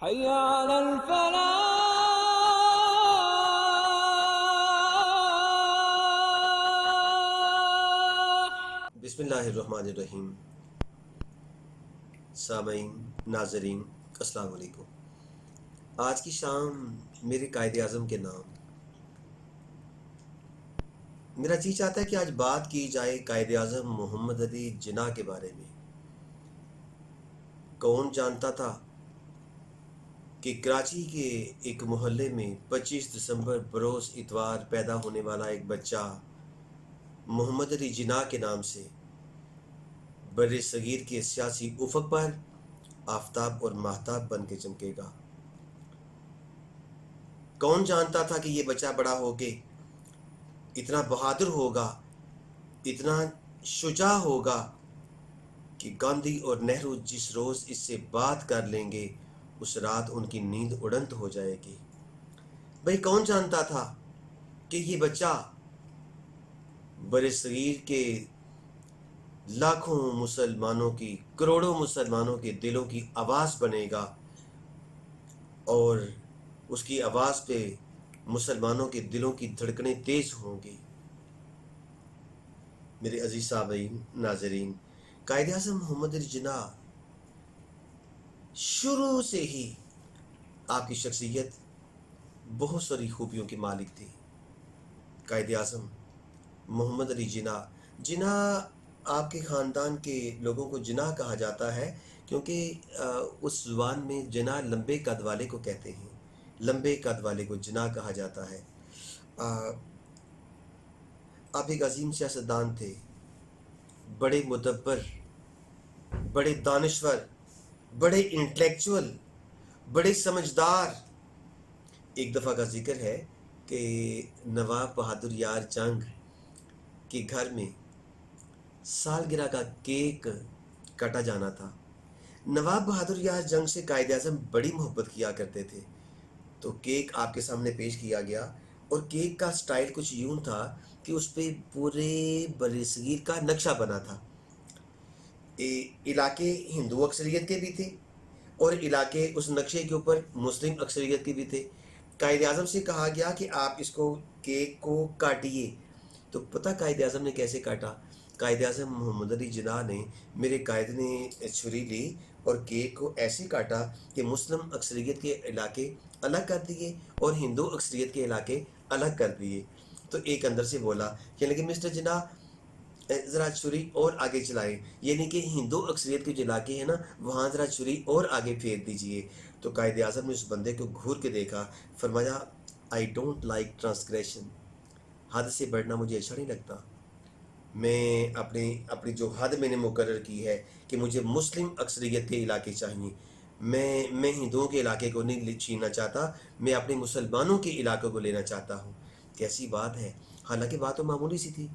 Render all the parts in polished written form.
حي على الفلاح. بسم اللہ الرحمن الرحیم. سامعین، ناظرین، السلام علیکم. آج کی شام میرے قائد اعظم کے نام. میرا جی چاہتا ہے کہ آج بات کی جائے قائد اعظم محمد علی جناح کے بارے میں. کون جانتا تھا کہ کراچی کے ایک محلے میں 25 دسمبر بروز اتوار پیدا ہونے والا ایک بچہ محمد علی جناح کے نام سے بر صغیر کے سیاسی افق پر آفتاب اور ماہتاب بن کے چمکے گا. کون جانتا تھا کہ یہ بچہ بڑا ہو کے اتنا بہادر ہوگا، اتنا شجاع ہوگا کہ گاندھی اور نہرو جس روز اس سے بات کر لیں گے اس رات ان کی نیند اڑنت ہو جائے گی. بھئی کون جانتا تھا کہ یہ بچہ برصغیر کے لاکھوں مسلمانوں کی، کروڑوں مسلمانوں کے دلوں کی آواز بنے گا اور اس کی آواز پہ مسلمانوں کے دلوں کی دھڑکنیں تیز ہوں گی. میرے عزیز سامعین، ناظرین، قائد اعظم محمد علی جناح شروع سے ہی آپ کی شخصیت بہت ساری خوبیوں کی مالک تھی. قائد اعظم محمد علی جناح آپ کے خاندان کے لوگوں کو جناح کہا جاتا ہے کیونکہ اس زبان میں جناح لمبے قد والے کو کہتے ہیں. لمبے قد والے کو جناح کہا جاتا ہے. آپ ایک عظیم سیاستدان تھے، بڑے مدبر، بڑے دانشور، بڑے انٹلیکچول، بڑے سمجھدار. ایک دفعہ کا ذکر ہے کہ نواب بہادر یار جنگ کے گھر میں سالگرہ کا کیک کاٹا جانا تھا. نواب بہادر یار جنگ سے قائد اعظم بڑی محبت کیا کرتے تھے. تو کیک آپ کے سامنے پیش کیا گیا اور کیک کا سٹائل کچھ یوں تھا کہ اس پہ پورے برصغیر کا نقشہ بنا تھا. علاقے ہندو اکثریت کے بھی تھے اور علاقے اس نقشے کے اوپر مسلم اکثریت کے بھی تھے. قائد اعظم سے کہا گیا کہ آپ اس کو کیک کو کاٹیے. تو پتہ قائد اعظم نے کیسے کاٹا؟ قائد اعظم محمد علی جناح نے، میرے قائد نے چھری لی اور کیک کو ایسے کاٹا کہ مسلم اکثریت کے علاقے الگ کر دیے اور ہندو اکثریت کے علاقے الگ کر دیے. تو ایک اندر سے بولا کہ لیکن مسٹر جناح ذرا چھری اور آگے چلائیں، یعنی کہ ہندو اکثریت کے جو علاقے ہیں نا وہاں ذرا چھری اور آگے پھیر دیجئے. تو قائد اعظم نے اس بندے کو گھور کے دیکھا، فرمایا آئی ڈونٹ لائک ٹرانسگریشن. حد سے بڑھنا مجھے اچھا نہیں لگتا. میں اپنی جو حد میں نے مقرر کی ہے کہ مجھے مسلم اکثریت کے علاقے چاہیے، میں ہندوؤں کے علاقے کو نہیں چھیننا چاہتا، میں اپنے مسلمانوں کے علاقوں کو لینا چاہتا ہوں. کیسی بات ہے! حالانکہ بات تو معمولی سی تھی.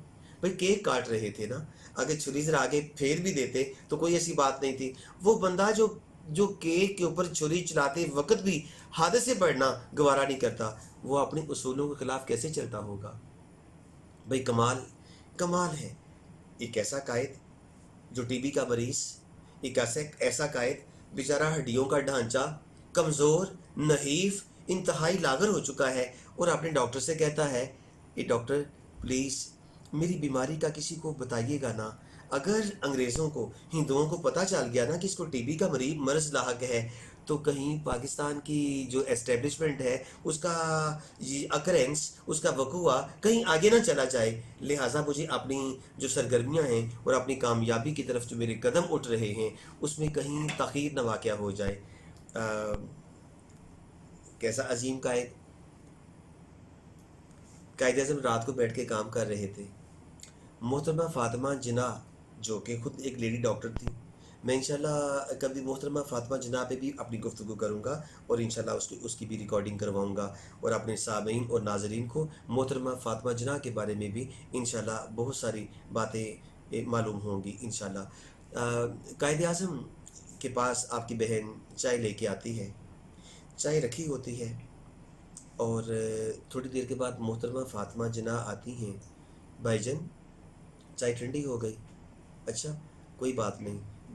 بھئی کیک کاٹ رہے تھے نا، اگر چھری ذرا آگے پھیر بھی دیتے تو کوئی ایسی بات نہیں تھی. وہ بندہ جو کیک کے اوپر چھری چلاتے وقت بھی حد سے بڑھنا گوارا نہیں کرتا، وہ اپنے اصولوں کے خلاف کیسے چلتا ہوگا؟ بھئی کمال ہے. ایک ایسا قائد جو ٹی بی کا مریض، ایک ایسا قائد بیچارہ ہڈیوں کا ڈھانچہ کمزور، نحیف، انتہائی لاغر ہو چکا ہے اور اپنے ڈاکٹر سے کہتا ہے کہ ڈاکٹر پلیز میری بیماری کا کسی کو بتائیے گا نا. اگر انگریزوں کو، ہندوؤں کو پتہ چل گیا نا کہ اس کو ٹی بی کا مرض لاحق ہے تو کہیں پاکستان کی جو اسٹیبلشمنٹ ہے اس کا اکرنس، اس کا وقوع کہیں آگے نہ چلا جائے. لہٰذا مجھے اپنی جو سرگرمیاں ہیں اور اپنی کامیابی کی طرف جو میرے قدم اٹھ رہے ہیں اس میں کہیں تاخیر نہ واقع ہو جائے. کیسا عظیم قائد اعظم رات کو بیٹھ کے کام کر رہے تھے. محترمہ فاطمہ جناح جو کہ خود ایک لیڈی ڈاکٹر تھی، میں انشاءاللہ کبھی محترمہ فاطمہ جناح پہ بھی اپنی گفتگو کروں گا اور انشاءاللہ اس کی بھی ریکارڈنگ کرواؤں گا اور اپنے سامعین اور ناظرین کو محترمہ فاطمہ جناح کے بارے میں بھی انشاءاللہ بہت ساری باتیں معلوم ہوں گی انشاءاللہ. قائد اعظم کے پاس آپ کی بہن چائے لے کے آتی ہے، چائے رکھی ہوتی ہے اور تھوڑی دیر کے بعد محترمہ فاطمہ جناح آتی ہیں. بھائی جان چائے ٹھنڈی ہو گئی. اچھا کوئی بات نہیں،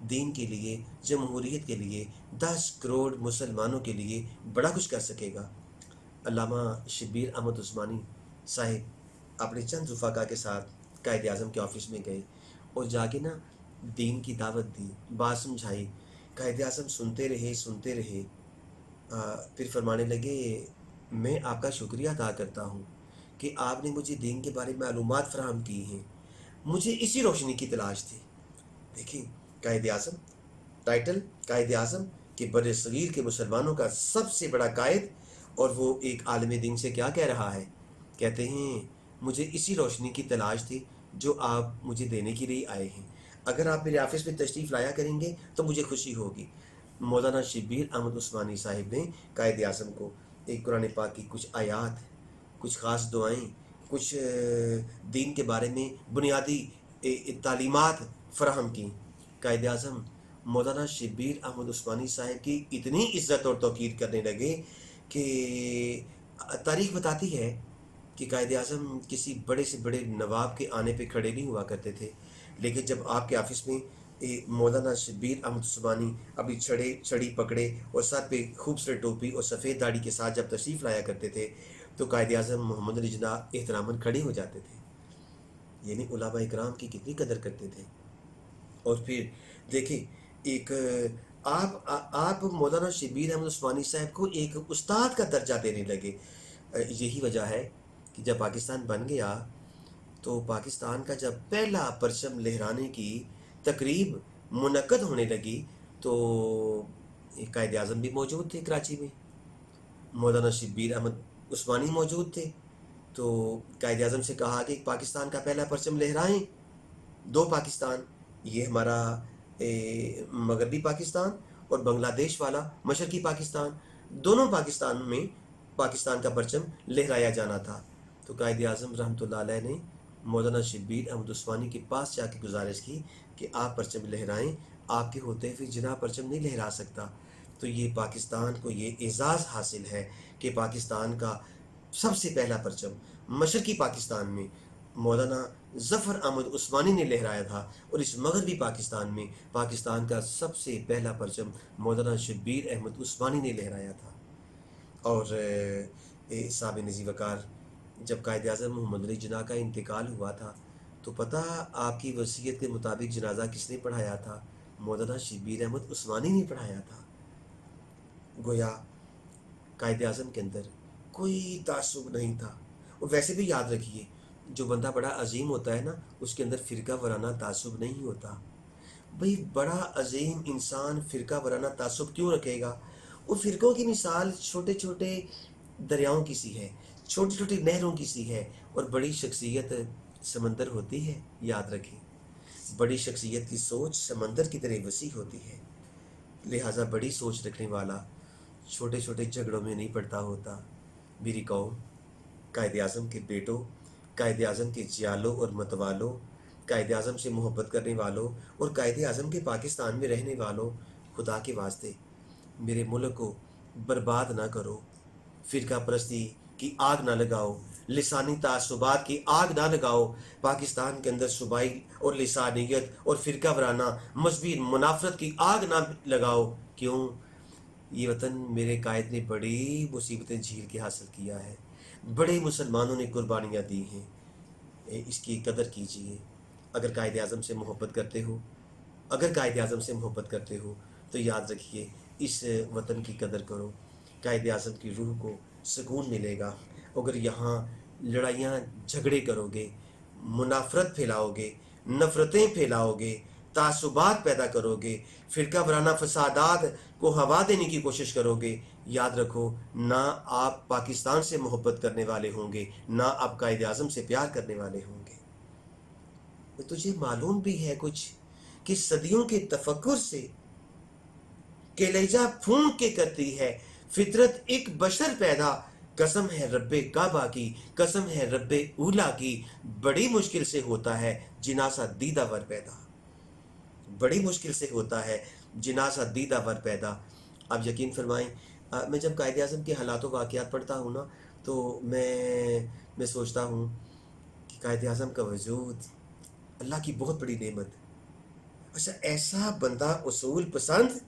دین کے لیے، جمہوریت کے لیے، 10 کروڑ مسلمانوں کے لیے بڑا کچھ کر سکے گا۔ علامہ شبیر احمد عثمانی صاحب اپنے چند رفقا کے ساتھ قائد اعظم کے آفس میں گئے اور جا کے نا دین کی دعوت دی، بات سمجھائی۔ قائد اعظم سنتے رہے، پھر فرمانے لگے میں آپ کا شکریہ ادا کرتا ہوں کہ آپ نے مجھے دین کے بارے میں معلومات فراہم کی ہیں، مجھے اسی روشنی کی تلاش تھی۔ دیکھیں قائد اعظم، ٹائٹل قائد اعظم کہ بر صغیر کے مسلمانوں کا سب سے بڑا قائد، اور وہ ایک عالم دین سے کیا کہہ رہا ہے؟ کہتے ہیں مجھے اسی روشنی کی تلاش تھی جو آپ مجھے دینے کے لیے آئے ہیں، اگر آپ میرے آفس میں تشریف لایا کریں گے تو مجھے خوشی ہوگی۔ مولانا شبیر احمد عثمانی صاحب نے قائد اعظم کو ایک قرآن پاک کی کچھ آیات، کچھ خاص دعائیں، کچھ دین کے بارے میں بنیادی تعلیمات فراہم کی۔ قائد اعظم مولانا شبیر احمد عثمانی صاحب کی اتنی عزت اور توقیر کرنے لگے کہ تاریخ بتاتی ہے کہ قائد اعظم کسی بڑے سے بڑے نواب کے آنے پہ کھڑے نہیں ہوا کرتے تھے، لیکن جب آپ کے آفس میں مولانا شبیر احمد عثمانی ابھی چھڑی پکڑے اور سر پہ خوبصورت ٹوپی اور سفید داڑھی کے ساتھ جب تشریف لایا کرتے تھے تو قائد اعظم محمد علی جناح احتراماً کھڑے ہو جاتے تھے، یعنی علماء اکرام کی کتنی قدر کرتے تھے۔ اور پھر دیکھیں ایک آپ مولانا شبیر احمد عثمانی صاحب کو ایک استاد کا درجہ دینے لگے۔ یہی وجہ ہے کہ جب پاکستان بن گیا تو پاکستان کا جب پہلا پرچم لہرانے کی تقریب منعقد ہونے لگی تو قائد اعظم بھی موجود تھے کراچی میں، مولانا شبیر احمد عثمانی موجود تھے۔ تو قائد اعظم سے کہا کہ پاکستان کا پہلا پرچم لہرائیں، 2 پاکستان، یہ ہمارا مغربی پاکستان اور بنگلہ دیش والا مشرقی پاکستان، دونوں پاکستان میں پاکستان کا پرچم لہرایا جانا تھا۔ تو قائد اعظم رحمۃ اللہ علیہ نے مولانا شبیر احمد عثمانی کے پاس جا کے گزارش کی کہ آپ پرچم لہرائیں، آپ کے ہوتے ہوئے جناح پرچم نہیں لہرا سکتا۔ تو یہ پاکستان کو یہ اعزاز حاصل ہے کہ پاکستان کا سب سے پہلا پرچم مشرقی پاکستان میں مولانا ظفر احمد عثمانی نے لہرایا تھا، اور اس مغربی پاکستان میں پاکستان کا سب سے پہلا پرچم مولانا شبیر احمد عثمانی نے لہرایا تھا۔ اور صاحب نظیر وقار، جب قائد اعظم محمد علی جناح کا انتقال ہوا تھا تو پتہ آپ کی وصیت کے مطابق جنازہ کس نے پڑھایا تھا؟ مولانا شبیر احمد عثمانی نے پڑھایا تھا۔ گویا قائد اعظم کے اندر کوئی تعصب نہیں تھا۔ اور ویسے بھی یاد رکھیے جو بندہ بڑا عظیم ہوتا ہے نا اس کے اندر فرقہ وارانہ تعصب نہیں ہوتا۔ بھئی بڑا عظیم انسان فرقہ وارانہ تعصب کیوں رکھے گا؟ وہ فرقوں کی مثال چھوٹے چھوٹے دریاؤں کی سی ہے، چھوٹی چھوٹی نہروں کی سی ہے، اور بڑی شخصیت سمندر ہوتی ہے، یاد رکھیں۔ بڑی شخصیت کی سوچ سمندر کی طرح وسیع ہوتی ہے، لہٰذا بڑی سوچ رکھنے والا چھوٹے چھوٹے جھگڑوں میں نہیں پڑتا ہوتا۔ میری قوم، قائد اعظم کے بیٹوں، قائد اعظم کے جیالوں اور متوالوں، قائد اعظم سے محبت کرنے والوں اور قائد اعظم کے پاکستان میں رہنے والوں، خدا کے واسطے میرے ملک کو برباد نہ کرو، فرقہ پرستی کی آگ نہ لگاؤ، لسانی تعصبات کی آگ نہ لگاؤ، پاکستان کے اندر صوبائی اور لسانیت اور فرقہ وارانہ مذہبی منافرت کی آگ نہ لگاؤ۔ کیوں؟ یہ وطن میرے قائد نے بڑی مصیبتیں جھیل کے حاصل کیا ہے، بڑے مسلمانوں نے قربانیاں دی ہیں، اس کی قدر کیجیے۔ اگر قائد اعظم سے محبت کرتے ہو، اگر قائد اعظم سے محبت کرتے ہو تو یاد رکھیے اس وطن کی قدر کرو، قائد اعظم کی روح کو سکون ملے گا۔ اگر یہاں لڑائیاں جھگڑے کرو گے، منافرت پھیلاؤ گے، نفرتیں پھیلاؤ گے، تعصبات پیدا کرو گے، فرقہ وارانہ فسادات کو ہوا دینے کی کوشش کرو گے، یاد رکھو نہ آپ پاکستان سے محبت کرنے والے ہوں گے، نہ آپ قائد اعظم سے پیار کرنے والے ہوں گے۔ تجھے معلوم بھی ہے کچھ کہ صدیوں کے تفکر سے کلیجہ پھونک کے کرتی ہے فطرت ایک بشر پیدا، قسم ہے رب کعبہ کی، قسم ہے رب اولا کی، بڑی مشکل سے ہوتا ہے جنازہ دیدہ ور پیدا، بڑی مشکل سے ہوتا ہے جنازہ دیدہ ور پیدا۔ آپ یقین فرمائیں، میں جب قائد اعظم کے حالات و واقعات پڑھتا ہوں نا تو میں سوچتا ہوں کہ قائد اعظم کا وجود اللہ کی بہت بڑی نعمت۔ اچھا ایسا بندہ اصول پسند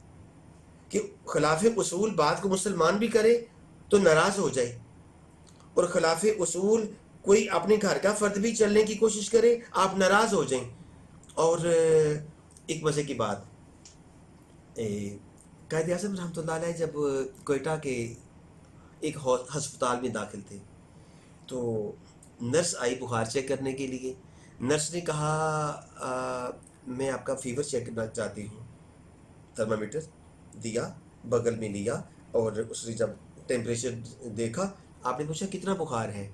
کہ خلاف اصول بات کو مسلمان بھی کرے تو ناراض ہو جائے، اور خلاف اصول کوئی اپنے گھر کا فرد بھی چلنے کی کوشش کرے آپ ناراض ہو جائیں۔ اور ایک مزے کی بات، قائد اعظم رحمۃ اللہ علیہ جب کوئٹہ کے ایک ہسپتال میں داخل تھے تو نرس آئی بخار چیک کرنے کے لیے۔ نرس نے کہا میں آپ کا فیور چیک کرنا چاہتی ہوں۔ تھرمامیٹر دیا، بغل میں لیا، اور اس نے جب ٹیمپریچر دیکھا، آپ نے پوچھا کتنا بخار ہے،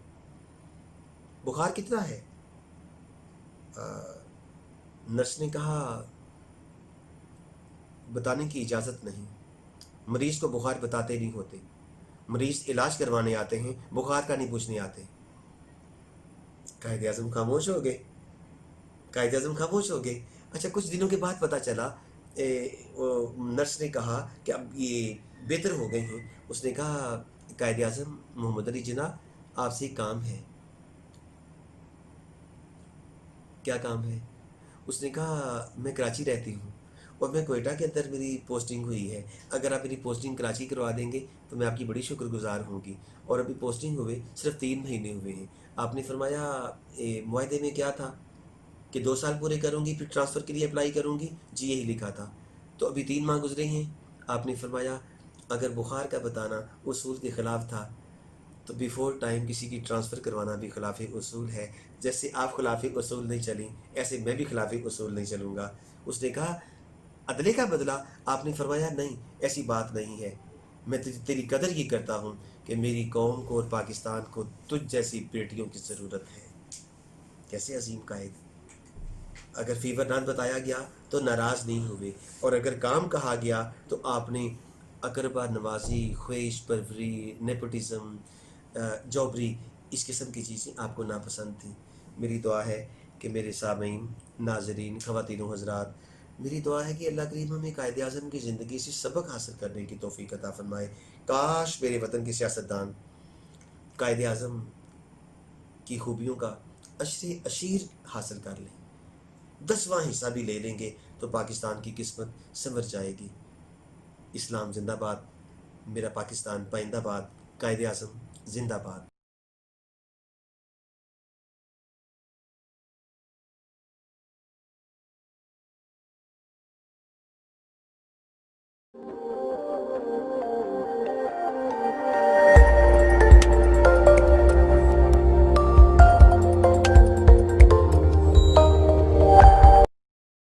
بخار کتنا ہے؟ نرس نے کہا بتانے کی اجازت نہیں، مریض کو بخار بتاتے نہیں ہوتے، مریض علاج کروانے آتے ہیں، بخار کا نہیں پوچھنے آتے۔ قائد اعظم خاموش ہو گئے، قائد اعظم خاموش ہو گئے۔ اچھا کچھ دنوں کے بعد پتہ چلا، نرس نے کہا کہ اب یہ بہتر ہو گئے ہیں۔ اس نے کہا قائد اعظم محمد علی جناح آپ سے ایک کام ہے۔ کیا کام ہے؟ اس نے کہا میں کراچی رہتی ہوں اور میں کوئٹہ کے اندر میری پوسٹنگ ہوئی ہے، اگر آپ میری پوسٹنگ کراچی کروا دیں گے تو میں آپ کی بڑی شکر گزار ہوں گی، اور ابھی پوسٹنگ ہوئے صرف 3 مہینے ہوئے ہیں۔ آپ نے فرمایا معاہدے میں کیا تھا کہ 2 سال پورے کروں گی پھر ٹرانسفر کے لیے اپلائی کروں گی؟ جی یہی لکھا تھا، تو ابھی 3 ماہ گزرے ہیں۔ آپ نے فرمایا اگر بخار کا بتانا اصول کے خلاف تھا تو بیفور ٹائم کسی کی ٹرانسفر کروانا بھی خلاف اصول ہے، جیسے آپ خلاف اصول نہیں چلیں ایسے میں بھی خلاف اصول نہیں چلوں گا۔ اس نے کہا عدلے کا بدلہ؟ آپ نے فرمایا نہیں ایسی بات نہیں ہے، میں تیری قدر یہ کرتا ہوں کہ میری قوم کو اور پاکستان کو تجھ جیسی بیٹیوں کی ضرورت ہے۔ کیسے عظیم قائد! اگر فیور نہ بتایا گیا تو ناراض نہیں ہوئے، اور اگر کام کہا گیا تو آپ نے اقربا نوازی، خواہش پروری، نیپوٹزم، جوبری، اس قسم کی چیزیں آپ کو ناپسند تھیں۔ میری دعا ہے کہ میرے سامعین، ناظرین، خواتین و حضرات، میری دعا ہے کہ اللہ کریم ہمیں قائد اعظم کی زندگی سے سبق حاصل کرنے کی توفیق عطا فرمائے۔ کاش میرے وطن کے سیاستدان قائد اعظم کی خوبیوں کا عشیر حاصل کر لیں، 10واں حصہ بھی لے لیں گے تو پاکستان کی قسمت سنور جائے گی۔ اسلام زندہ باد، میرا پاکستان پائندہ باد، قائد اعظم زندہ باد۔